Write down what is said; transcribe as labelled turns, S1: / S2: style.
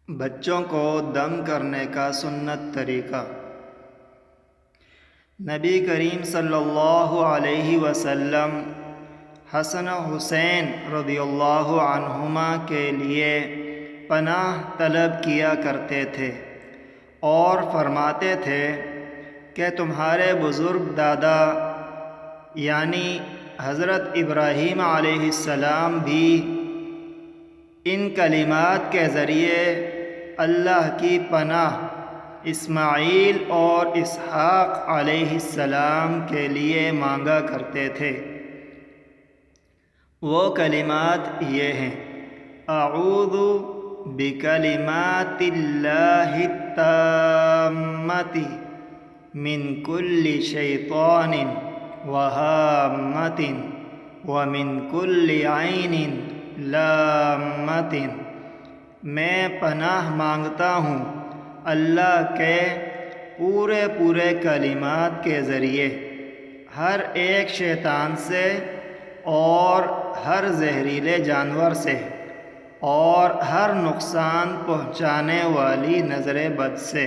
S1: بچوں کو دم کرنے کا سنت طریقہ۔ نبی کریم صلی اللہ علیہ وسلم حسن و حسین رضی اللہ عنہما کے لیے پناہ طلب کیا کرتے تھے اور فرماتے تھے کہ تمہارے بزرگ دادا یعنی حضرت ابراہیم علیہ السلام بھی ان کلمات کے ذریعے اللہ کی پناہ اسماعیل اور اسحاق علیہ السلام کے لیے مانگا کرتے تھے۔ وہ کلمات یہ ہیں: اعوذ بکلمات اللہ التامۃ من کل شیطان وہامۃ ومن کل عین لامۃ۔ میں پناہ مانگتا ہوں اللہ کے پورے کلمات کے ذریعے ہر ایک شیطان سے اور ہر زہریلے جانور سے اور ہر نقصان پہنچانے والی نظر بد سے۔